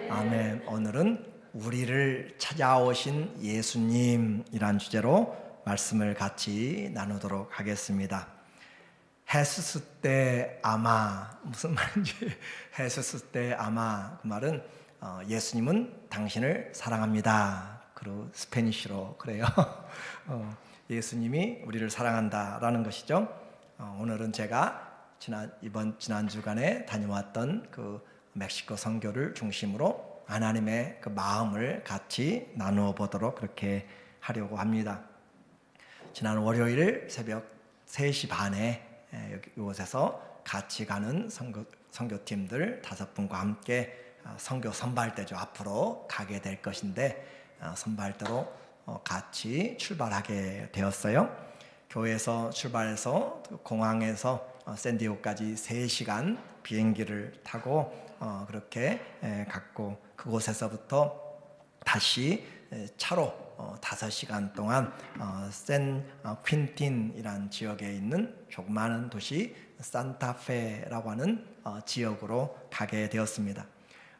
아멘. 오늘은 우리를 찾아오신 예수님이란 주제로 말씀을 같이 나누도록 하겠습니다. 헤수스 때 아마 무슨 말인지 헤수스 때 아마 그 말은 예수님은 당신을 사랑합니다. 그리고 스페니쉬로 그래요. 예수님이 우리를 사랑한다라는 것이죠. 오늘은 제가 지난 주간에 다녀왔던 그 멕시코 선교를 중심으로 하나님의 그 마음을 같이 나누어 보도록 그렇게 하려고 합니다. 지난 월요일 새벽 3시 반에 이곳에서 같이 가는 선교팀들 5분과 함께 선교 선발대죠. 앞으로 가게 될 것인데 선발대로 같이 출발하게 되었어요. 교회에서 출발해서 공항에서 샌디에고까지 3시간 비행기를 타고 그렇게 갔고, 그곳에서부터 다시 차로 5시간 동안 샌 퀸틴이라는 지역에 있는 조그마한 도시 산타페라고 하는 지역으로 가게 되었습니다.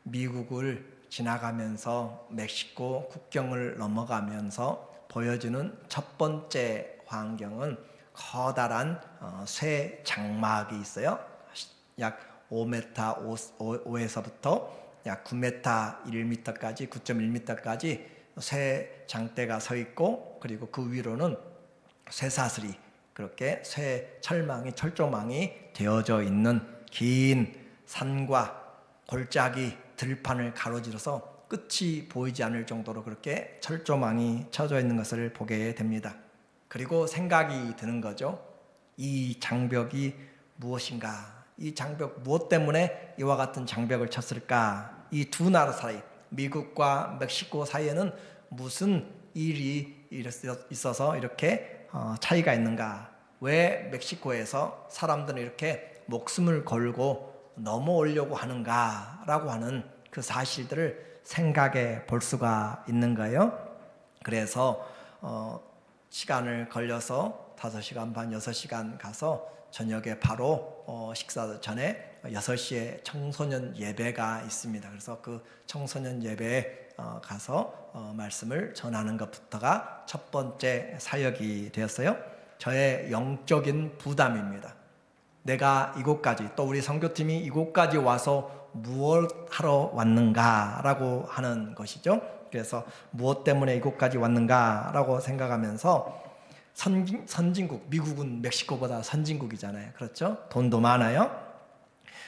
미국을 지나가면서 멕시코 국경을 넘어가면서 보여주는 첫 번째 광경은 커다란 쇠 장막이 있어요. 약 5m, 5에서부터 약 9m, 1m까지 9.1m까지 쇠 장대가 서 있고, 그리고 그 위로는 쇠사슬이 그렇게 쇠 철조망이 되어져 있는 긴 산과 골짜기 들판을 가로질러서 끝이 보이지 않을 정도로 그렇게 철조망이 쳐져 있는 것을 보게 됩니다. 그리고 생각이 드는 거죠. 이 장벽이 무엇인가? 이 장벽 무엇 때문에 이와 같은 장벽을 쳤을까? 이 두 나라 사이, 미국과 멕시코 사이에는 무슨 일이 있어서 이렇게 차이가 있는가? 왜 멕시코에서 사람들은 이렇게 목숨을 걸고 넘어오려고 하는가? 라고 하는 그 사실들을 생각해 볼 수가 있는 거예요. 그래서 시간을 걸려서 5시간 반, 6시간 가서 저녁에 바로 식사 전에 6시에 청소년 예배가 있습니다. 그래서 그 청소년 예배에 가서 말씀을 전하는 것부터가 첫 번째 사역이 되었어요. 저의 영적인 부담입니다. 내가 이곳까지, 또 우리 선교팀이 이곳까지 와서 무엇 하러 왔는가라고 하는 것이죠. 그래서 무엇 때문에 이곳까지 왔는가라고 생각하면서 선진국, 미국은 멕시코보다 선진국이잖아요. 그렇죠? 돈도 많아요.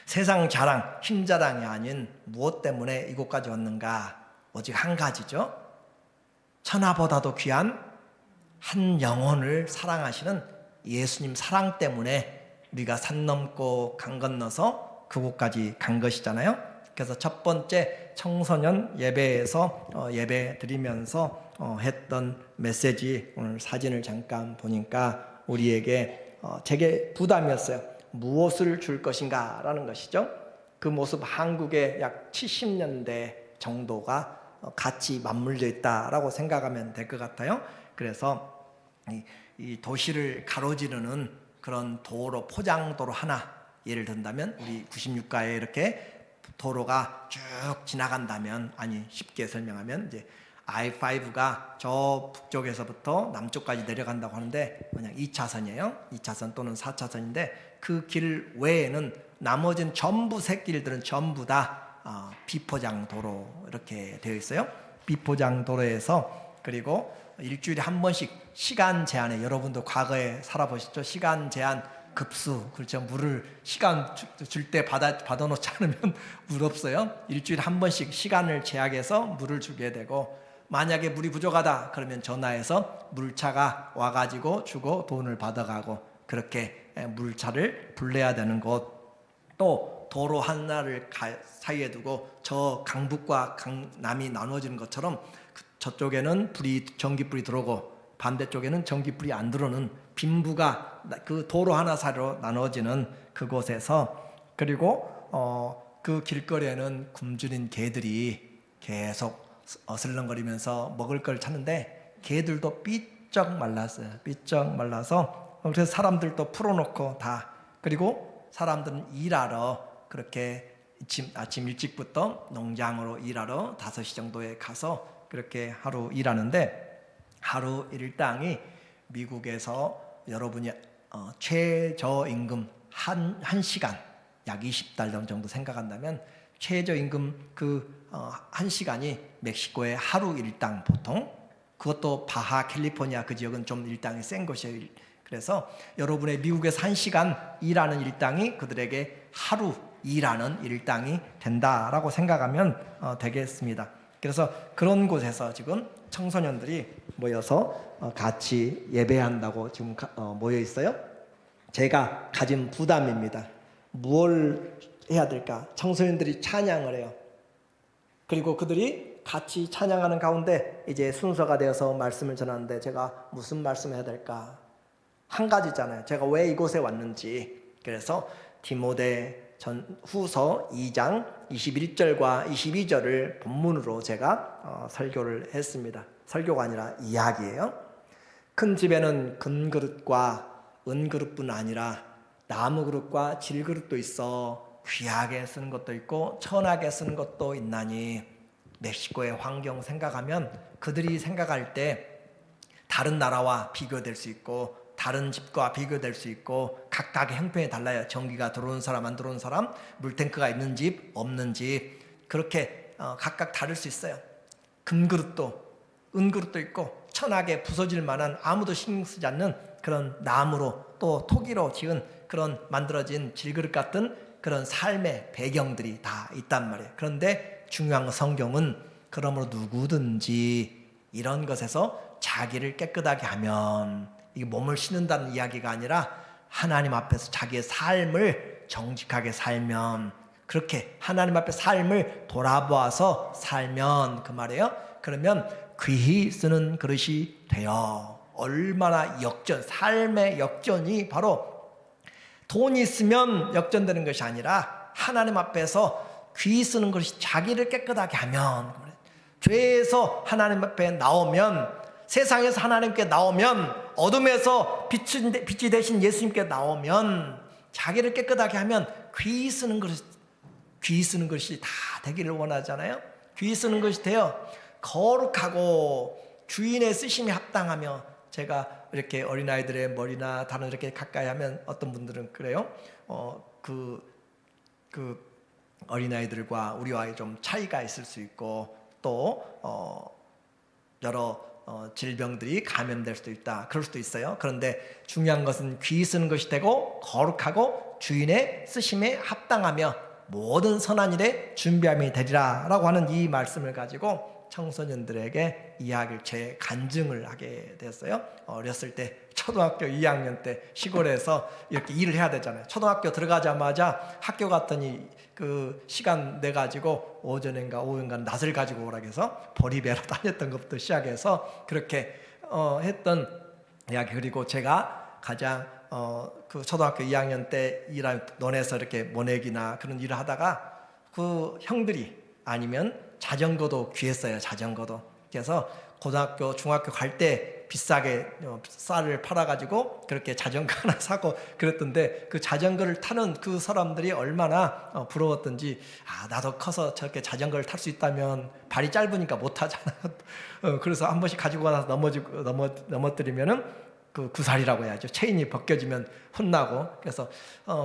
세상 자랑, 힘 자랑이 아닌 무엇 때문에 이곳까지 왔는가? 오직 한 가지죠. 천하보다도 귀한 한 영혼을 사랑하시는 예수님 사랑 때문에 우리가 산 넘고 강 건너서 그곳까지 간 것이잖아요. 그래서 첫 번째 청소년 예배에서 예배 드리면서 했던 메시지, 오늘 사진을 잠깐 보니까 우리에게 제게 부담이었어요. 무엇을 줄 것인가 라는 것이죠. 그 모습, 한국의 약 70년대 정도가 같이 맞물려 있다라고 생각하면 될 것 같아요. 그래서 이 도시를 가로지르는 그런 도로, 포장도로 하나, 예를 든다면 우리 96가에 이렇게 도로가 쭉 지나간다면, 아니 쉽게 설명하면 이제 I5가 저 북쪽에서부터 남쪽까지 내려간다고 하는데 그냥 2차선이에요. 2차선 또는 4차선인데 그 길 외에는 나머지는 전부 새길들은 전부 다 비포장 도로 이렇게 되어 있어요. 비포장 도로에서, 그리고 일주일에 한 번씩 시간 제한에, 여러분도 과거에 살아보셨죠? 시간 제한 급수, 그렇죠? 물을 시간 줄 때 받아놓지 않으면 물 없어요. 일주일에 한 번씩 시간을 제약해서 물을 주게 되고, 만약에 물이 부족하다 그러면 전화해서 물차가 와가지고 주고 돈을 받아가고, 그렇게 물차를 불러야 되는 곳. 또 도로 하나를 사이에 두고 저 강북과 강남이 나눠지는 것처럼 저쪽에는 전기불이 들어오고 반대쪽에는 전기불이 안 들어오는 빈부가 그 도로 하나 사이로 나눠지는 그곳에서, 그리고 그 길거리에는 굶주린 개들이 계속 어슬렁거리면서 먹을 걸 찾는데 개들도 삐쩍 말랐어요. 삐쩍 말라서, 그래서 사람들도 풀어놓고 다, 그리고 사람들은 일하러 그렇게 아침 일찍부터 농장으로 일하러 5시 정도에 가서 그렇게 하루 일하는데, 하루 일당이 미국에서 여러분이 최저임금 한 시간 약 $20 정도 생각한다면, 최저임금 한 시간이 멕시코의 하루 일당, 보통 그것도 바하 캘리포니아 그 지역은 좀 일당이 센 것이에요. 그래서 여러분의 미국에서 한 시간 일하는 일당이 그들에게 하루 일하는 일당이 된다라고 생각하면 되겠습니다. 그래서 그런 곳에서 지금 청소년들이 모여서 같이 예배한다고 지금 모여 있어요. 제가 가진 부담입니다. 무엇을 해야 될까? 청소년들이 찬양을 해요. 그리고 그들이 같이 찬양하는 가운데 이제 순서가 되어서 말씀을 전하는데, 제가 무슨 말씀 해야 될까? 한 가지잖아요. 제가 왜 이곳에 왔는지. 그래서 디모데 후서 2장 21절과 22절을 본문으로 제가 설교를 했습니다. 설교가 아니라 이야기예요. 큰 집에는 금그릇과 은그릇뿐 아니라 나무그릇과 질그릇도 있어 귀하게 쓰는 것도 있고 천하게 쓰는 것도 있나니, 멕시코의 환경 생각하면 그들이 생각할 때 다른 나라와 비교될 수 있고 다른 집과 비교될 수 있고 각각의 형편이 달라요. 전기가 들어오는 사람 안 들어오는 사람, 물탱크가 있는 집 없는 집, 그렇게 각각 다를 수 있어요. 금그릇도 은그릇도 있고 천하게 부서질 만한 아무도 신경 쓰지 않는 그런 나무로 또 토기로 지은 그런 만들어진 질그릇 같은 그런 삶의 배경들이 다 있단 말이에요. 그런데 중요한 건 성경은 그러므로 누구든지 이런 것에서 자기를 깨끗하게 하면, 이게 몸을 씻는다는 이야기가 아니라 하나님 앞에서 자기의 삶을 정직하게 살면, 그렇게 하나님 앞에 삶을 돌아보아서 살면 그 말이에요. 그러면 귀히 쓰는 그릇이 되어. 얼마나 삶의 역전이 바로 돈이 있으면 역전되는 것이 아니라 하나님 앞에서 귀히 쓰는 것이 자기를 깨끗하게 하면, 죄에서 하나님 앞에 나오면, 세상에서 하나님께 나오면, 어둠에서 빛이 되신 예수님께 나오면, 자기를 깨끗하게 하면 귀히 쓰는 것이 다 되기를 원하잖아요. 귀히 쓰는 것이 되어 거룩하고 주인의 쓰심에 합당하며. 제가 이렇게 어린아이들의 머리나 다른 이렇게 가까이 하면 어떤 분들은 그래요. 그 어린아이들과 우리와의 좀 차이가 있을 수 있고, 또 여러 질병들이 감염될 수도 있다, 그럴 수도 있어요. 그런데 중요한 것은 귀히 쓰는 것이 되고 거룩하고 주인의 쓰심에 합당하며 모든 선한 일에 준비함이 되리라 라고 하는 이 말씀을 가지고 청소년들에게 이야기를 간증을 하게 됐어요. 어렸을 때 초등학교 2학년 때 시골에서 이렇게 일을 해야 되잖아요. 초등학교 들어가자마자 학교 갔더니 그 시간 내 가지고 오전인가 오후인가 낫을 가지고 오라 해서 보리배로 다녔던 것부터 시작해서 그렇게 했던 이야기. 그리고 제가 가장 그 초등학교 2학년 때 일할 논에서 이렇게 모내기나 그런 일을 하다가 그 형들이 아니면 자전거도 귀했어요. 자전거도. 그래서 고등학교 중학교 갈 때 비싸게 쌀을 팔아가지고 그렇게 자전거 하나 사고 그랬던데, 그 자전거를 타는 그 사람들이 얼마나 부러웠던지, 나도 커서 저렇게 자전거를 탈 수 있다면, 발이 짧으니까 못 타잖아. 그래서 한 번씩 가지고 가서 넘어뜨리면은 그 구살이라고 해야죠. 체인이 벗겨지면 혼나고. 그래서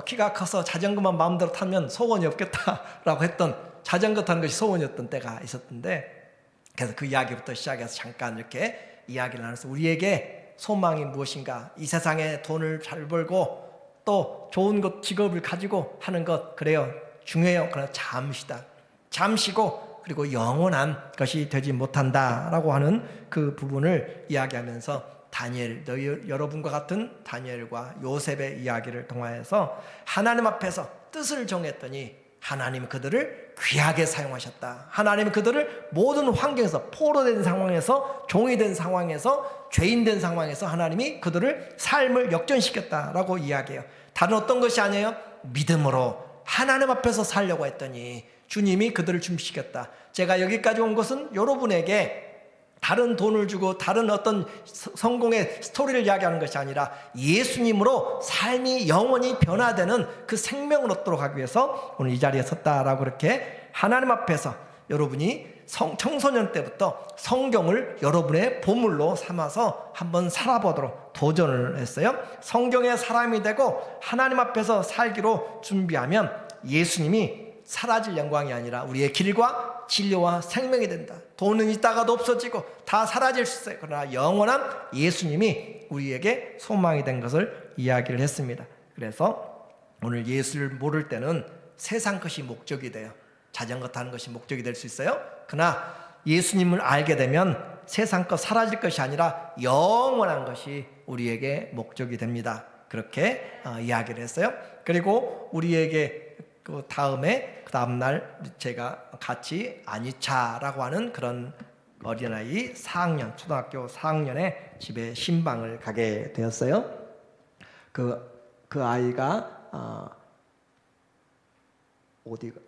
키가 커서 자전거만 마음대로 타면 소원이 없겠다라고 했던, 자전거 타는 것이 소원이었던 때가 있었던데, 그래서 그 이야기부터 시작해서 잠깐 이렇게 이야기를 나눠서 우리에게 소망이 무엇인가, 이 세상에 돈을 잘 벌고 또 좋은 것 직업을 가지고 하는 것, 그래요, 중요해요. 그러나 잠시고 그리고 영원한 것이 되지 못한다라고 하는 그 부분을 이야기하면서 여러분과 같은 다니엘과 요셉의 이야기를 통하여서 하나님 앞에서 뜻을 정했더니 하나님 그들을 귀하게 사용하셨다. 하나님 그들을 모든 환경에서, 포로된 상황에서, 종이 된 상황에서, 죄인 된 상황에서 하나님이 그들을 삶을 역전시켰다라고 이야기해요. 다른 어떤 것이 아니에요. 믿음으로 하나님 앞에서 살려고 했더니 주님이 그들을 준비시켰다. 제가 여기까지 온 것은 여러분에게 다른 돈을 주고 다른 어떤 성공의 스토리를 이야기하는 것이 아니라 예수님으로 삶이 영원히 변화되는 그 생명을 얻도록 하기 위해서 오늘 이 자리에 섰다라고 그렇게 하나님 앞에서 여러분이 청소년 때부터 성경을 여러분의 보물로 삼아서 한번 살아보도록 도전을 했어요. 성경의 사람이 되고 하나님 앞에서 살기로 준비하면 예수님이 사라질 영광이 아니라 우리의 길과 진료와 생명이 된다. 돈은 있다가도 없어지고 다 사라질 수 있어요. 그러나 영원한 예수님이 우리에게 소망이 된 것을 이야기를 했습니다. 그래서 오늘 예수를 모를 때는 세상 것이 목적이 돼요. 자전거 타는 것이 목적이 될 수 있어요. 그러나 예수님을 알게 되면 세상 것 사라질 것이 아니라 영원한 것이 우리에게 목적이 됩니다. 그렇게 이야기를 했어요. 그리고 우리에게 그 다음 날 제가 같이 안이차라고 하는 그런 어린아이 4학년, 초등학교 4학년의 집에 신방을 가게 되었어요. 그 아이가 어디가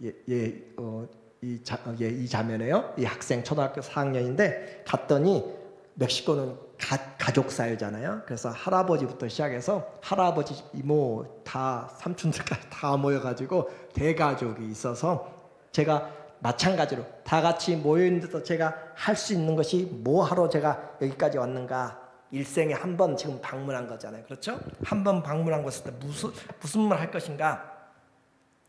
이 자매네요. 이 학생 초등학교 4학년인데 갔더니 멕시코는 가족 사회잖아요. 그래서 할아버지부터 시작해서 할아버지, 이모 다 삼촌들까지 다 모여가지고 대가족이 있어서 제가 마찬가지로 다 같이 모여있는데도 제가 할 수 있는 것이 뭐 하러 제가 여기까지 왔는가. 일생에 한 번 지금 방문한 거잖아요. 그렇죠? 한 번 방문한 것일 때 무슨 말 할 것인가.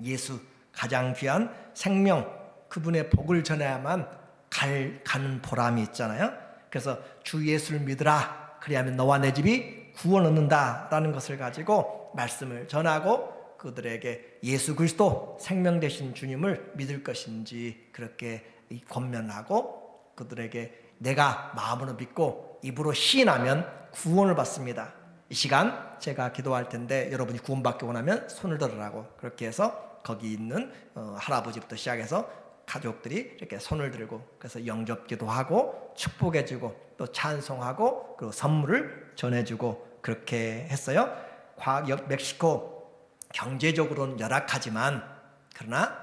예수 가장 귀한 생명 그분의 복을 전해야만 가는 보람이 있잖아요. 그래서 주 예수를 믿으라. 그리하면 너와 내 집이 구원 얻는다라는 것을 가지고 말씀을 전하고 그들에게 예수 그리스도 생명 되신 주님을 믿을 것인지 그렇게 권면하고 그들에게 내가 마음으로 믿고 입으로 시인하면 구원을 받습니다. 이 시간 제가 기도할 텐데 여러분이 구원받기 원하면 손을 들으라고 그렇게 해서 거기 있는 할아버지부터 시작해서 가족들이 이렇게 손을 들고 그래서 영접기도 하고 축복해주고 또 찬송하고 그리고 선물을 전해주고 그렇게 했어요. 멕시코 경제적으로는 열악하지만 그러나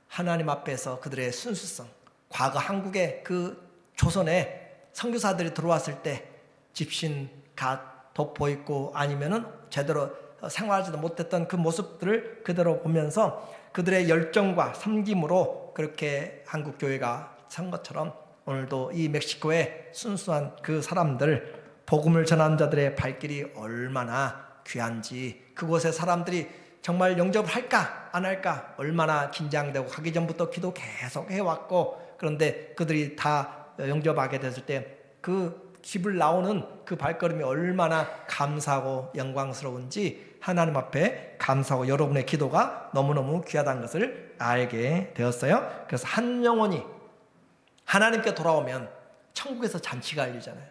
하나님 앞에서 그들의 순수성, 과거 한국의 그 조선에 선교사들이 들어왔을 때 집신 갓 돋보이고 아니면은 제대로 생활하지도 못했던 그 모습들을 그대로 보면서 그들의 열정과 섬김으로 그렇게 한국 교회가 선 것처럼 오늘도 이 멕시코의 순수한 그 사람들 복음을 전하는 자들의 발길이 얼마나 귀한지 그곳의 사람들이 정말 영접을 할까 안 할까 얼마나 긴장되고 가기 전부터 기도 계속 해왔고 그런데 그들이 다 영접하게 됐을 때 그 집을 나오는 그 발걸음이 얼마나 감사하고 영광스러운지 하나님 앞에 감사하고 여러분의 기도가 너무너무 귀하다는 것을 알게 되었어요. 그래서 한 영혼이 하나님께 돌아오면 천국에서 잔치가 열리잖아요.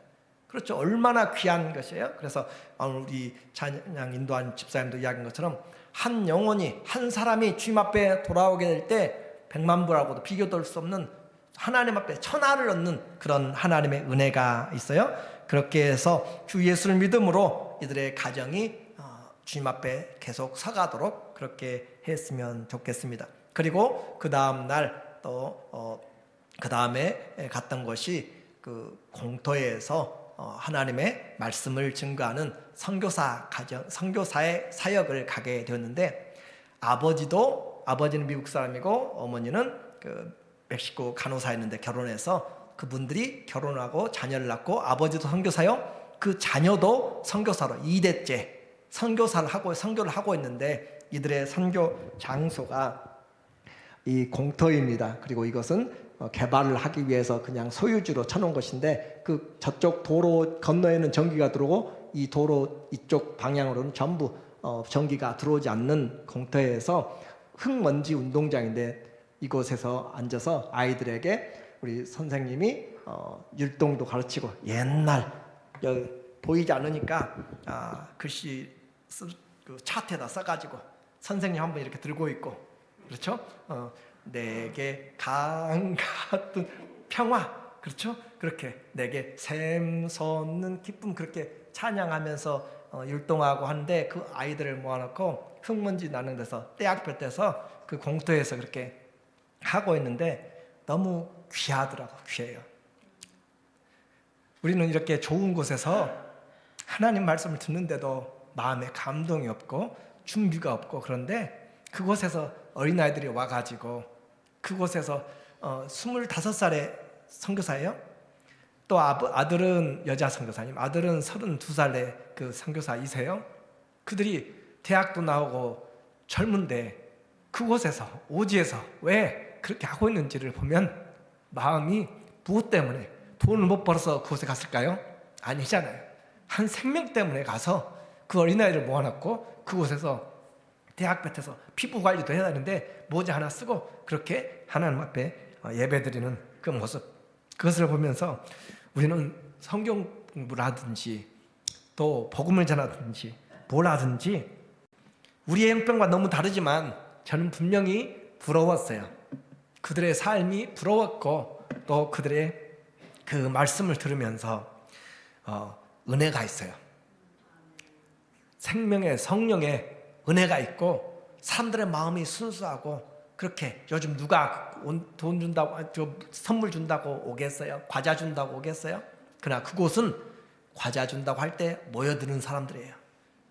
그렇죠. 얼마나 귀한 것이에요. 그래서 우리 찬양 인도한 집사님도 이야기한 것처럼 한 영혼이 한 사람이 주님 앞에 돌아오게 될 때 100만 불하고도 비교될 수 없는 하나님 앞에 천하를 얻는 그런 하나님의 은혜가 있어요. 그렇게 해서 주 예수를 믿음으로 이들의 가정이 주님 앞에 계속 서가도록 그렇게 했으면 좋겠습니다. 그리고 그 다음 날 또 그 다음에 갔던 것이 그 공터에서 하나님의 말씀을 증거하는 선교사의 사역을 가게 되었는데 아버지는 미국 사람이고 어머니는 그 멕시코 간호사였는데 결혼해서 그분들이 결혼하고 자녀를 낳고 아버지도 선교사요. 그 자녀도 선교사로 2대째 선교를 하고 있는데 이들의 선교 장소가 이 공터입니다. 그리고 이것은 개발을 하기 위해서 그냥 소유주로 쳐놓은 것인데 그 저쪽 도로 건너에는 전기가 들어오고 이 도로 이쪽 방향으로는 전부 전기가 들어오지 않는 공터에서 흙먼지 운동장인데 이곳에서 앉아서 아이들에게 우리 선생님이 율동도 가르치고 옛날 여기 보이지 않으니까 글씨 그 차트에다 써가지고 선생님 한번 이렇게 들고 있고 그렇죠? 내게 강 같은 평화 그렇죠? 그렇게 내게 샘솟는 기쁨 그렇게 찬양하면서 율동하고 하는데 그 아이들을 모아놓고 흙먼지 나는 데서 떼약볕 떼서 그 공터에서 그렇게 하고 있는데 너무 귀하더라고. 귀해요. 우리는 이렇게 좋은 곳에서 하나님 말씀을 듣는데도 마음에 감동이 없고 준비가 없고, 그런데 그곳에서 어린아이들이 와가지고 그곳에서 25살의 선교사예요. 또 아들은 여자 선교사님, 아들은 32살의 그 선교사이세요. 그들이 대학도 나오고 젊은데 그곳에서, 오지에서 왜 그렇게 하고 있는지를 보면 마음이 무엇 때문에, 돈을 못 벌어서 그곳에 갔을까요? 아니잖아요. 한 생명 때문에 가서 그 어린아이를 모아놨고 그곳에서 대학볕에서 피부 관리도 해야 하는데 모자 하나 쓰고 그렇게 하나님 앞에 예배드리는 그 모습, 그것을 보면서 우리는 성경 공부를 하든지 또 복음을 전하든지 뭘 하든지 우리의 형편과 너무 다르지만 저는 분명히 부러웠어요. 그들의 삶이 부러웠고 또 그들의 그 말씀을 들으면서 은혜가 있어요. 생명의 성령의 은혜가 있고 사람들의 마음이 순수하고, 그렇게 요즘 누가 돈 준다고, 선물 준다고 오겠어요? 과자 준다고 오겠어요? 그러나 그곳은 과자 준다고 할 때 모여드는 사람들이에요.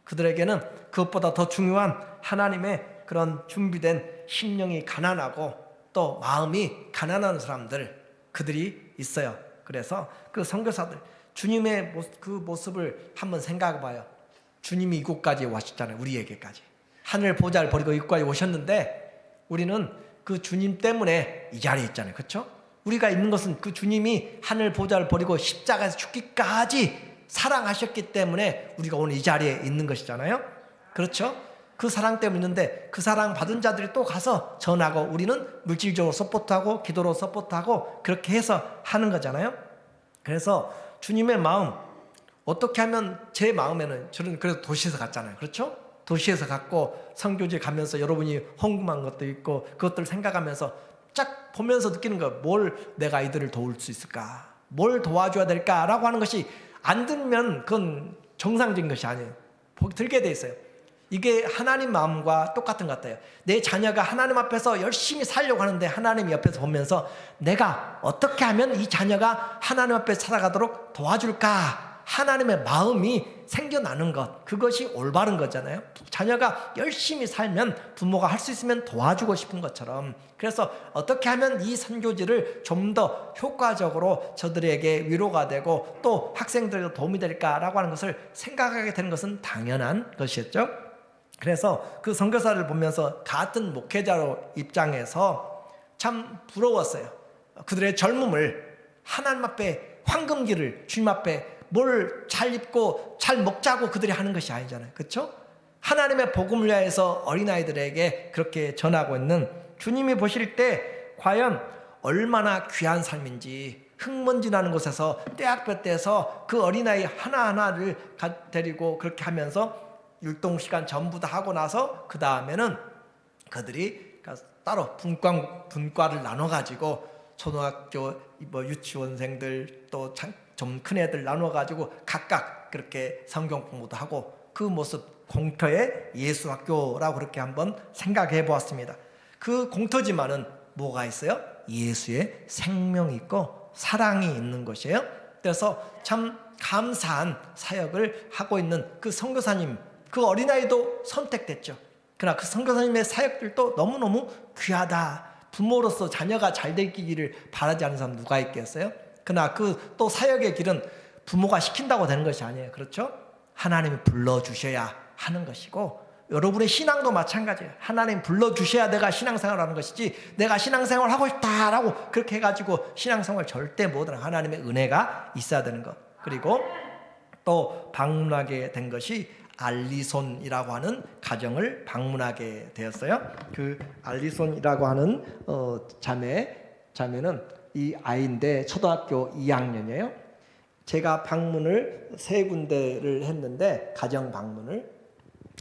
그들에게는 그것보다 더 중요한 하나님의 그런 준비된 심령이 가난하고 또 마음이 가난한 사람들, 그들이 있어요. 그래서 그 선교사들, 주님의 그 모습을 한번 생각해 봐요. 주님이 이곳까지 오셨잖아요. 우리에게까지 하늘 보좌를 버리고 이곳까지 오셨는데 우리는 그 주님 때문에 이 자리에 있잖아요. 그렇죠? 우리가 있는 것은 그 주님이 하늘 보좌를 버리고 십자가에서 죽기까지 사랑하셨기 때문에 우리가 오늘 이 자리에 있는 것이잖아요. 그렇죠? 그 사랑 때문에 있는데 그 사랑 받은 자들이 또 가서 전하고 우리는 물질적으로 서포트하고 기도로 서포트하고 그렇게 해서 하는 거잖아요. 그래서 주님의 마음, 어떻게 하면, 제 마음에는, 저는 그래도 도시에서 갔잖아요. 그렇죠? 도시에서 갔고 선교지에 가면서 여러분이 헌금한 것도 있고 그것들을 생각하면서 쫙 보면서 느끼는 거예요. 뭘 내가 이들을 도울 수 있을까? 뭘 도와줘야 될까라고 하는 것이 안 들면 그건 정상적인 것이 아니에요. 들게 돼 있어요. 이게 하나님 마음과 똑같은 것 같아요. 내 자녀가 하나님 앞에서 열심히 살려고 하는데 하나님 옆에서 보면서 내가 어떻게 하면 이 자녀가 하나님 앞에 살아가도록 도와줄까? 하나님의 마음이 생겨나는 것, 그것이 올바른 거잖아요. 자녀가 열심히 살면 부모가 할 수 있으면 도와주고 싶은 것처럼, 그래서 어떻게 하면 이 선교지를 좀 더 효과적으로 저들에게 위로가 되고 또 학생들에게 도움이 될까라고 하는 것을 생각하게 되는 것은 당연한 것이었죠. 그래서 그 선교사를 보면서 같은 목회자로 입장에서 참 부러웠어요. 그들의 젊음을 하나님 앞에, 황금기를 주님 앞에 뭘 잘 입고 잘 먹자고 그들이 하는 것이 아니잖아요. 그렇죠? 하나님의 복음을 위하여서 어린아이들에게 그렇게 전하고 있는 주님이 보실 때 과연 얼마나 귀한 삶인지, 흙먼지 나는 곳에서 떼학볕 때에서 그 어린아이 하나하나를 데리고 그렇게 하면서 율동시간 전부 다 하고 나서 그 다음에는 그들이 따로 분과를 나눠가지고 초등학교 유치원생들 또 좀 큰 애들 나눠가지고 각각 그렇게 성경 공부도 하고, 그 모습 공터의 예수학교라고 그렇게 한번 생각해 보았습니다. 그 공터지만은 뭐가 있어요? 예수의 생명이 있고 사랑이 있는 것이에요. 그래서 참 감사한 사역을 하고 있는 그 선교사님, 그 어린아이도 선택됐죠. 그러나 그 선교사님의 사역들도 너무너무 귀하다. 부모로서 자녀가 잘 되기를 바라지 않는 사람 누가 있겠어요? 그러나 그 또 사역의 길은 부모가 시킨다고 되는 것이 아니에요. 그렇죠? 하나님이 불러주셔야 하는 것이고, 여러분의 신앙도 마찬가지예요. 하나님 불러주셔야 내가 신앙생활을 하는 것이지, 내가 신앙생활을 하고 싶다라고 그렇게 해가지고 신앙생활 절대 못하는, 하나님의 은혜가 있어야 되는 것. 그리고 또 방문하게 된 것이 알리손이라고 하는 가정을 방문하게 되었어요. 그 알리손이라고 하는 자매는 이 아이인데 초등학교 2학년이에요. 제가 방문을 3군데를 했는데, 가정 방문을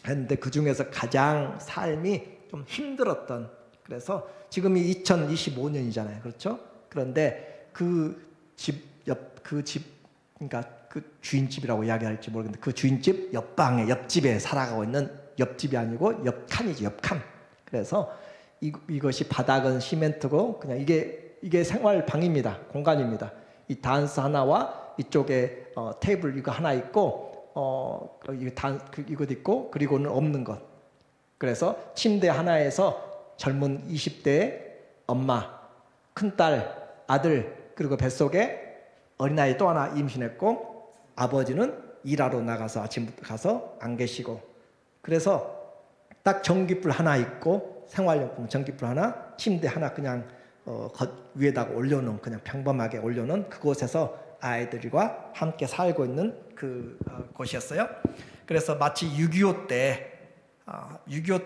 했는데 그 중에서 가장 삶이 좀 힘들었던, 그래서 지금이 2025년이잖아요. 그렇죠? 그런데 그러니까 그 주인집이라고 이야기할지 모르겠는데 그 주인집 옆집에 살아가고 있는, 옆집이 아니고 옆칸이지, 옆칸. 그래서 이것이 바닥은 시멘트고 그냥 이게 생활방입니다. 공간입니다. 이 단스 하나와 이쪽에 테이블 이거 하나 있고 이것도 있고 그리고는 없는 것. 그래서 침대 하나에서 젊은 20대 엄마, 큰딸, 아들, 그리고 뱃속에 어린아이 또 하나 임신했고, 아버지는 일하러 나가서 아침부터 가서 안 계시고, 그래서 딱 전기불 하나 있고 생활용품 전기불 하나, 침대 하나 그냥 위에다가 올려놓은, 그냥 평범하게 올려놓은 그곳에서 아이들과 함께 살고 있는 곳이었어요. 그래서 마치 6.25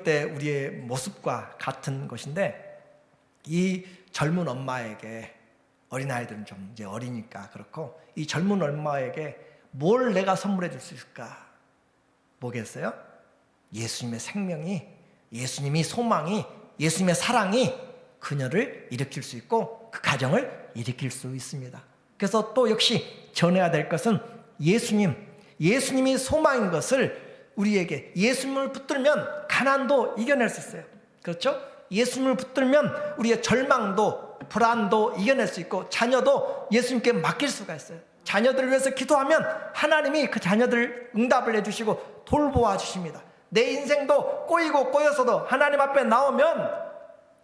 때 우리의 모습과 같은 것인데, 이 젊은 엄마에게, 어린아이들은 좀 이제 어리니까 그렇고, 이 젊은 엄마에게 뭘 내가 선물해 줄 수 있을까? 뭐겠어요? 예수님의 생명이, 예수님이 소망이, 예수님의 사랑이 그녀를 일으킬 수 있고 그 가정을 일으킬 수 있습니다. 그래서 또 역시 전해야 될 것은 예수님이 소망인 것을 우리에게, 예수님을 붙들면 가난도 이겨낼 수 있어요. 그렇죠? 예수님을 붙들면 우리의 절망도 불안도 이겨낼 수 있고, 자녀도 예수님께 맡길 수가 있어요. 자녀들을 위해서 기도하면 하나님이 그 자녀들 응답을 해주시고 돌보아 주십니다. 내 인생도 꼬이고 꼬여서도 하나님 앞에 나오면,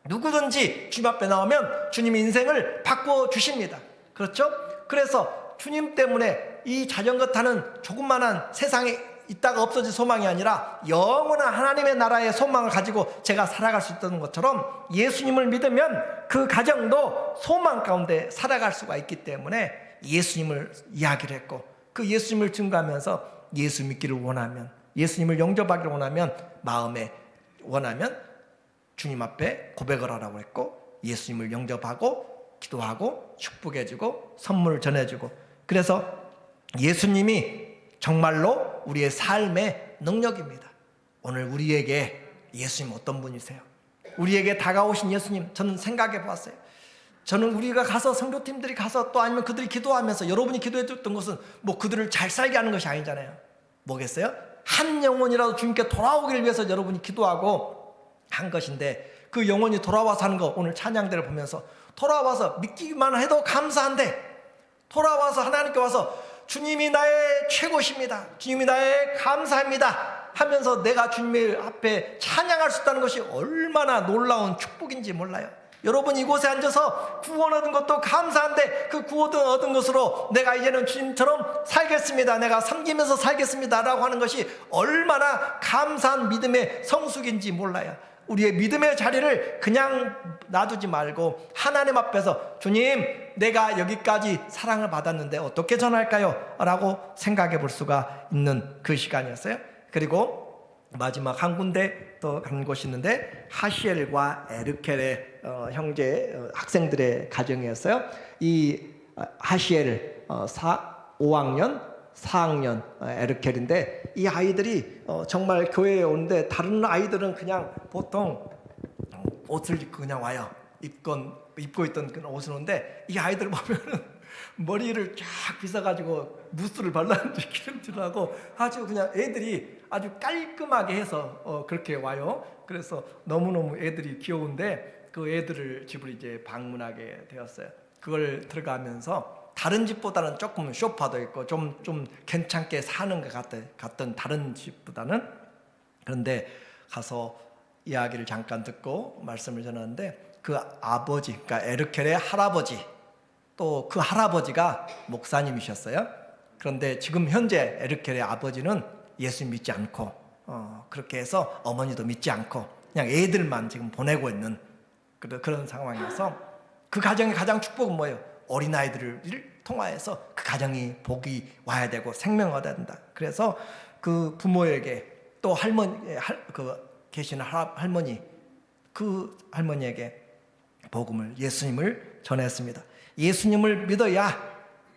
누구든지 주님 앞에 나오면 주님이 인생을 바꿔 주십니다. 그렇죠? 그래서 주님 때문에 이 자전거 타는 조그만한 세상에 있다가 없어질 소망이 아니라 영원한 하나님의 나라의 소망을 가지고 제가 살아갈 수 있다는 것처럼, 예수님을 믿으면 그 가정도 소망 가운데 살아갈 수가 있기 때문에 예수님을 이야기를 했고, 그 예수님을 증거하면서 예수 믿기를 원하면, 예수님을 영접하기를 원하면, 마음에 원하면 주님 앞에 고백을 하라고 했고, 예수님을 영접하고 기도하고 축복해주고 선물을 전해주고, 그래서 예수님이 정말로 우리의 삶의 능력입니다. 오늘 우리에게 예수님 어떤 분이세요? 우리에게 다가오신 예수님, 저는 생각해 보았어요. 저는 우리가 가서, 성도팀들이 가서, 또 아니면 그들이 기도하면서, 여러분이 기도해 줬던 것은 뭐 그들을 잘 살게 하는 것이 아니잖아요. 뭐겠어요? 한 영혼이라도 주님께 돌아오기를 위해서 여러분이 기도하고 한 것인데, 그 영혼이 돌아와서 하는 거, 오늘 찬양대를 보면서 돌아와서 믿기만 해도 감사한데, 돌아와서 하나님께 와서 주님이 나의 최고십니다, 주님이 나의 감사합니다 하면서 내가 주님 앞에 찬양할 수 있다는 것이 얼마나 놀라운 축복인지 몰라요. 여러분 이곳에 앉아서 구원 얻은 것도 감사한데, 그 구원 얻은 것으로 내가 이제는 주님처럼 살겠습니다, 내가 섬기면서 살겠습니다 라고 하는 것이 얼마나 감사한 믿음의 성숙인지 몰라요. 우리의 믿음의 자리를 그냥 놔두지 말고 하나님 앞에서, 주님 내가 여기까지 사랑을 받았는데 어떻게 전할까요? 라고 생각해 볼 수가 있는 그 시간이었어요. 그리고 마지막 한 군데 또 간 곳이 있는데, 하시엘과 에르켈의 형제 학생들의 가정이었어요. 이 하시엘 5학년 4학년 에르켈인데, 이 아이들이 정말 교회에 오는데, 다른 아이들은 그냥 보통 옷을 입고 그냥 와요. 입고 있던 그런 옷을 오는데, 이 아이들 보면은 머리를 쫙 빗어가지고 무스를 발랐는지 기름칠하고 아주 그냥 애들이 아주 깔끔하게 해서 그렇게 와요. 그래서 너무너무 애들이 귀여운데, 그 애들을 집을 이제 방문하게 되었어요. 그걸 들어가면서 다른 집보다는 조금 쇼파도 있고 좀 괜찮게 사는 것 같던 다른 집보다는. 그런데 가서 이야기를 잠깐 듣고 말씀을 전하는데, 그 아버지, 그러니까 에르켈의 할아버지, 또 그 할아버지가 목사님이셨어요. 그런데 지금 현재 에르켈의 아버지는 예수 믿지 않고, 그렇게 해서 어머니도 믿지 않고 그냥 애들만 지금 보내고 있는 그런 상황이어서, 그 가정의 가장 축복은 뭐예요? 어린아이들을 통하여서 그 가정이 복이 와야 되고 생명을 얻어야 된다. 그래서 그 부모에게, 또 계시는 할머니, 그 할머니에게 복음을, 예수님을 전했습니다. 예수님을 믿어야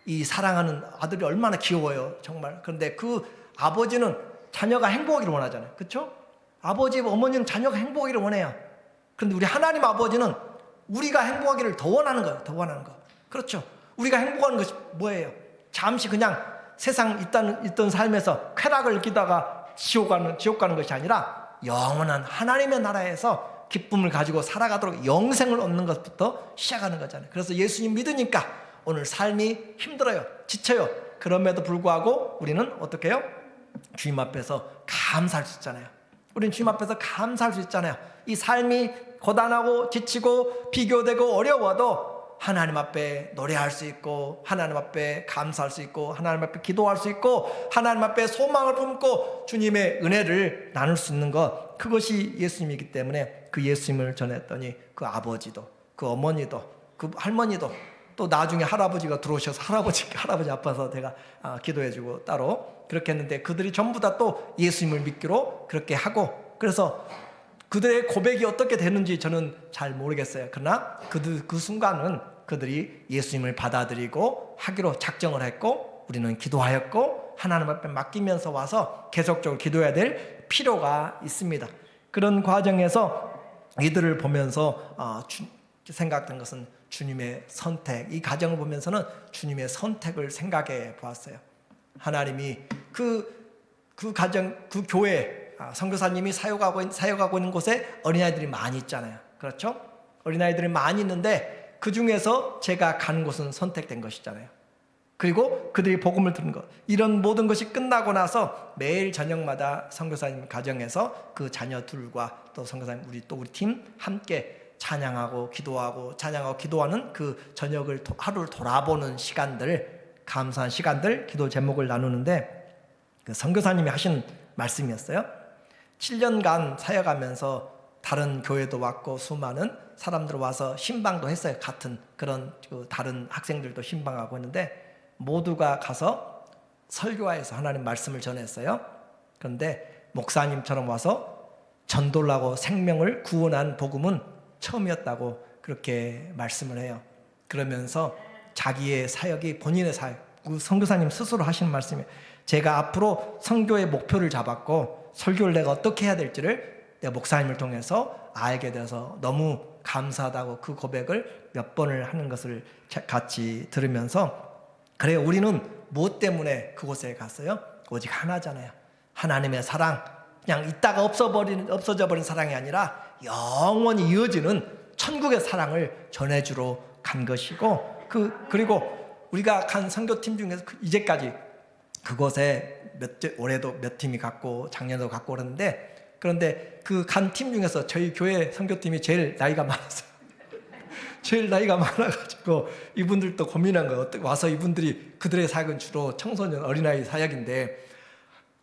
이 사랑하는 아들이 얼마나 귀여워요, 정말. 그런데 그 아버지는 자녀가 행복하기를 원하잖아요. 그렇죠? 아버지, 어머니는 자녀가 행복하기를 원해요. 그런데 우리 하나님 아버지는 우리가 행복하기를 더 원하는 거예요. 더 원하는 거. 그렇죠? 우리가 행복한 것이 뭐예요? 잠시 그냥 세상 있던 삶에서 쾌락을 느끼다가 지옥 가는 것이 아니라 영원한 하나님의 나라에서 기쁨을 가지고 살아가도록 영생을 얻는 것부터 시작하는 거잖아요. 그래서 예수님 믿으니까 오늘 삶이 힘들어요. 지쳐요. 그럼에도 불구하고 우리는 어떻게 해요? 주님 앞에서 감사할 수 있잖아요. 우리는 주님 앞에서 감사할 수 있잖아요. 이 삶이 고단하고 지치고 비교되고 어려워도 하나님 앞에 노래할 수 있고, 하나님 앞에 감사할 수 있고, 하나님 앞에 기도할 수 있고, 하나님 앞에 소망을 품고 주님의 은혜를 나눌 수 있는 것, 그것이 예수님이기 때문에 그 예수님을 전했더니 그 아버지도, 그 어머니도, 그 할머니도, 또 나중에 할아버지가 들어오셔서 할아버지 아파서 제가 기도해주고 따로 그렇게 했는데, 그들이 전부 다 또 예수님을 믿기로 그렇게 하고, 그래서 그들의 고백이 어떻게 되는지 저는 잘 모르겠어요. 그러나 그 순간은 그들이 예수님을 받아들이고 하기로 작정을 했고, 우리는 기도하였고, 하나님 앞에 맡기면서 와서 계속적으로 기도해야 될 필요가 있습니다. 그런 과정에서 이들을 보면서 생각된 것은 주님의 선택, 이 가정을 보면서는 주님의 선택을 생각해 보았어요. 하나님이 그 가정, 그 교회, 선교사님이 사역하고 있는 곳에 어린아이들이 많이 있잖아요. 그렇죠? 어린아이들이 많이 있는데 그 중에서 제가 간 곳은 선택된 것이잖아요. 그리고 그들이 복음을 듣는 것, 이런 모든 것이 끝나고 나서 매일 저녁마다 선교사님 가정에서 그 자녀들과 또 선교사님 우리 팀 함께 찬양하고 기도하는 그 저녁을 하루를 돌아보는 시간들, 감사한 시간들, 기도 제목을 나누는데, 그 선교사님이 하신 말씀이었어요. 7년간 사역하면서 다른 교회도 왔고 수많은 사람들 와서 신방도 했어요. 같은 그런 다른 학생들도 신방하고 했는데, 모두가 가서 설교화해서 하나님 말씀을 전했어요. 그런데 목사님처럼 와서 전도를 하고 생명을 구원한 복음은 처음이었다고 그렇게 말씀을 해요. 그러면서 자기의 사역이 본인의 사역, 선교사님 스스로 하시는 말씀이에요. 제가 앞으로 선교의 목표를 잡았고 설교를 내가 어떻게 해야 될지를 내가 목사님을 통해서 알게 돼서 너무 감사하다고 그 고백을 몇 번을 하는 것을 같이 들으면서, 그래요, 우리는 무엇 때문에 그곳에 갔어요? 오직 하나잖아요. 하나님의 사랑, 그냥 있다가 없어져 버린 사랑이 아니라 영원히 이어지는 천국의 사랑을 전해주러 간 것이고, 그리고 우리가 간 선교팀 중에서 이제까지 그곳에 올해도 몇 팀이 갔고 작년에도 갔고 그런데 그 간 팀 중에서 저희 교회 선교팀이 제일 나이가 많았어요. 제일 나이가 많아가지고 이분들도 고민한 거예요. 와서 이분들이, 그들의 사역은 주로 청소년 어린아이 사역인데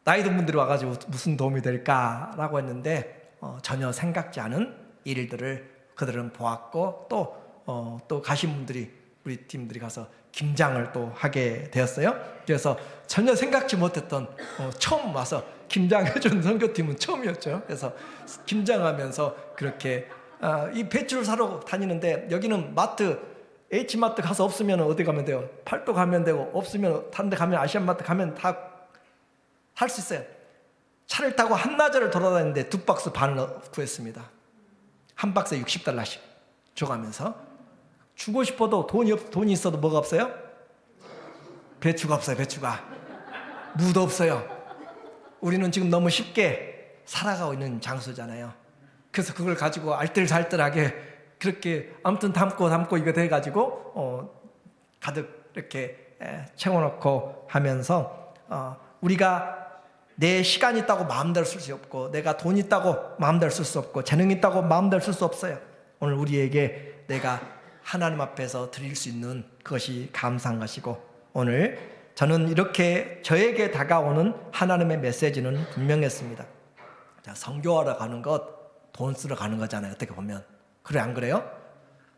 나이 든 분들이 와가지고 무슨 도움이 될까라고 했는데 전혀 생각지 않은 일들을 그들은 보았고, 또 가신 분들이, 우리 팀들이 가서 김장을 또 하게 되었어요. 그래서 전혀 생각지 못했던 처음 와서 김장해준 선교팀은 처음이었죠. 그래서 김장하면서 그렇게 이 배추를 사러 다니는데, 여기는 마트, H마트 가서 없으면 어디 가면 돼요? 팔도 가면 되고, 없으면 다른 데 가면 아시안마트 가면 다 살 수 있어요. 차를 타고 한나절을 돌아다니는데 2박스 반을 구했습니다. 한 박스에 $60씩 줘가면서, 주고 싶어도 돈이 있어도 뭐가 없어요? 배추가 없어요. 배추가. 무도 없어요. 우리는 지금 너무 쉽게 살아가고 있는 장소잖아요. 그래서 그걸 가지고 알뜰살뜰하게 그렇게 아무튼 담고 이거 돼가지고 가득 이렇게 채워놓고 하면서, 우리가 내 시간이 있다고 마음대로 쓸 수 없고, 내가 돈 있다고 마음대로 쓸 수 없고, 재능 있다고 마음대로 쓸 수 없어요. 오늘 우리에게 내가 하나님 앞에서 드릴 수 있는 그것이 감사한 것이고, 오늘 저는 이렇게 저에게 다가오는 하나님의 메시지는 분명했습니다. 자, 선교하러 가는 것 돈 쓰러 가는 거잖아요. 어떻게 보면. 그래, 안 그래요?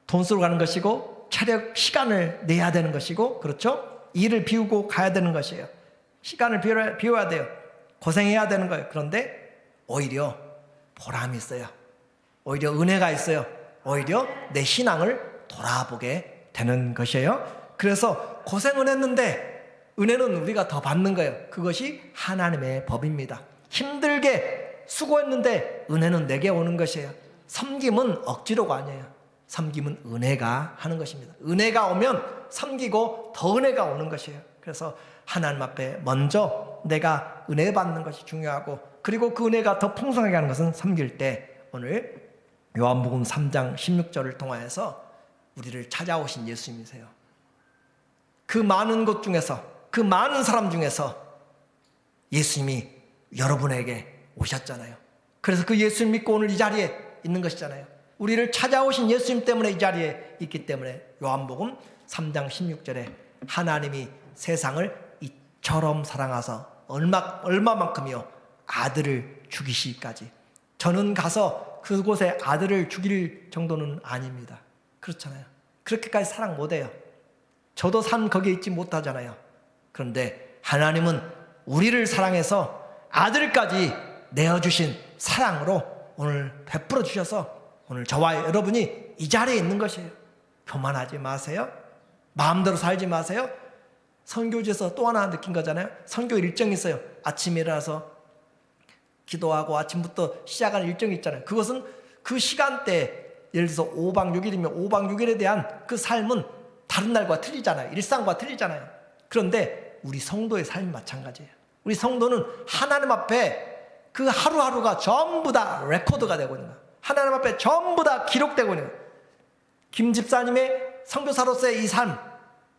돈 쓰러 가는 것이고, 체력, 시간을 내야 되는 것이고, 그렇죠? 일을 비우고 가야 되는 것이에요. 시간을 비워야 돼요. 고생해야 되는 거예요. 그런데 오히려 보람이 있어요. 오히려 은혜가 있어요. 오히려 내 신앙을 돌아보게 되는 것이에요. 그래서 고생은 했는데 은혜는 우리가 더 받는 거예요. 그것이 하나님의 법입니다. 힘들게 수고했는데 은혜는 내게 오는 것이에요. 섬김은 억지로가 아니에요. 섬김은 은혜가 하는 것입니다. 은혜가 오면 섬기고 더 은혜가 오는 것이에요. 그래서 하나님 앞에 먼저 내가 은혜 받는 것이 중요하고, 그리고 그 은혜가 더 풍성하게 하는 것은 섬길 때, 오늘 요한복음 3장 16절을 통하여서 우리를 찾아오신 예수님이세요. 그 많은 곳 중에서, 그 많은 사람 중에서 예수님이 여러분에게 오셨잖아요. 그래서 그 예수님 믿고 오늘 이 자리에 있는 것이잖아요. 우리를 찾아오신 예수님 때문에 이 자리에 있기 때문에 요한복음 3장 16절에 하나님이 세상을 이처럼 사랑하사 얼마만큼이요 아들을 죽이시기까지. 저는 가서 그곳에 아들을 죽일 정도는 아닙니다. 그렇잖아요. 그렇게까지 사랑 못해요. 저도 삶 거기에 있지 못하잖아요. 그런데 하나님은 우리를 사랑해서 아들까지 내어주신 사랑으로 오늘 베풀어 주셔서 오늘 저와 여러분이 이 자리에 있는 것이에요. 교만하지 마세요. 마음대로 살지 마세요. 선교지에서 또 하나 느낀 거잖아요. 선교 일정이 있어요. 아침에 일어나서 기도하고 아침부터 시작하는 일정이 있잖아요. 그것은 그 시간대, 예를 들어서 5박 6일이면 5박 6일에 대한 그 삶은 다른 날과 틀리잖아요. 일상과 틀리잖아요. 그런데 우리 성도의 삶이 마찬가지예요. 우리 성도는 하나님 앞에 그 하루하루가 전부 다 레코드가 되고 있는 거예요. 하나님 앞에 전부 다 기록되고 있는 거예요. 김 집사님의 선교사로서의 이 삶,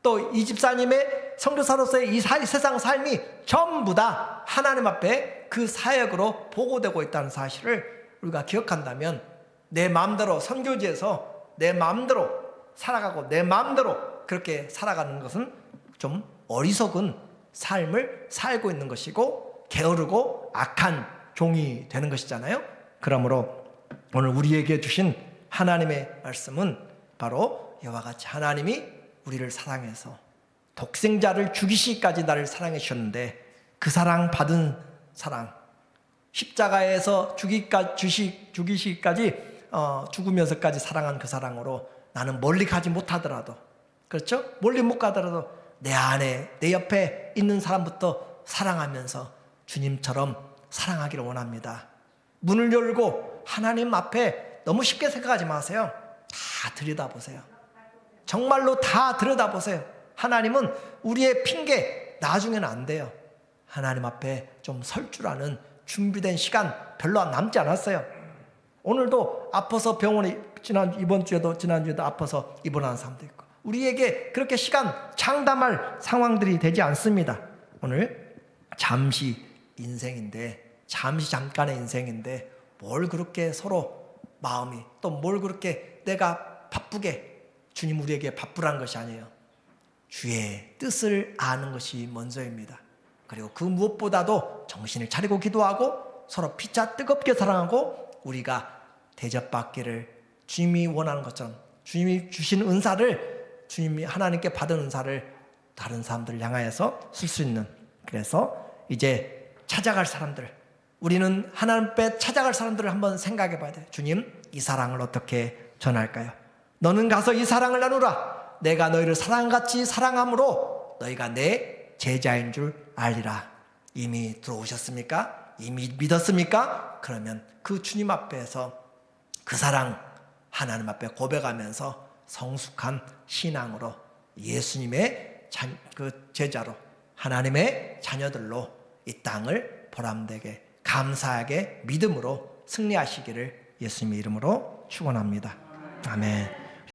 또 이 집사님의 선교사로서의 이 세상 삶이 전부 다 하나님 앞에 그 사역으로 보고되고 있다는 사실을 우리가 기억한다면 내 마음대로 선교지에서 내 마음대로 살아가고 내 마음대로 그렇게 살아가는 것은 좀 어리석은 삶을 살고 있는 것이고 게으르고 악한 종이 되는 것이잖아요. 그러므로 오늘 우리에게 주신 하나님의 말씀은 바로 이와 같이 하나님이 우리를 사랑해서 독생자를 죽이시기까지 나를 사랑해 주셨는데 그 사랑 받은 사랑, 십자가에서 죽이시기까지 죽으면서까지 사랑한 그 사랑으로 나는 멀리 가지 못하더라도, 그렇죠? 멀리 못 가더라도 내 안에 내 옆에 있는 사람부터 사랑하면서 주님처럼 사랑하기를 원합니다. 문을 열고 하나님 앞에 너무 쉽게 생각하지 마세요. 다 들여다보세요. 정말로 다 들여다보세요. 하나님은 우리의 핑계 나중에는 안 돼요. 하나님 앞에 좀 설 줄 아는 준비된 시간 별로 남지 않았어요. 오늘도 아파서 병원에 지난주에도 아파서 입원하는 사람도 있고 우리에게 그렇게 시간 장담할 상황들이 되지 않습니다. 오늘 잠시 인생인데 잠시 잠깐의 인생인데 뭘 그렇게 서로 마음이 또 뭘 그렇게 내가 바쁘게 주님 우리에게 바쁘란 것이 아니에요. 주의 뜻을 아는 것이 먼저입니다. 그리고 그 무엇보다도 정신을 차리고 기도하고 서로 피차 뜨겁게 사랑하고 우리가 대접받기를 주님이 원하는 것처럼 주님이 주신 은사를 주님이 하나님께 받은 은사를 다른 사람들을 향하여서 쓸 수 있는 그래서 이제 찾아갈 사람들 우리는 하나님 앞에 찾아갈 사람들을 한번 생각해 봐야 돼요. 주님 이 사랑을 어떻게 전할까요? 너는 가서 이 사랑을 나누라. 내가 너희를 사랑같이 사랑함으로 너희가 내 제자인 줄 알리라. 이미 들어오셨습니까? 이미 믿었습니까? 그러면 그 주님 앞에서 그 사랑 하나님 앞에 고백하면서 성숙한 신앙으로 예수님의 그 제자로 하나님의 자녀들로 이 땅을 보람되게 감사하게 믿음으로 승리하시기를 예수님의 이름으로 축원합니다. 아멘.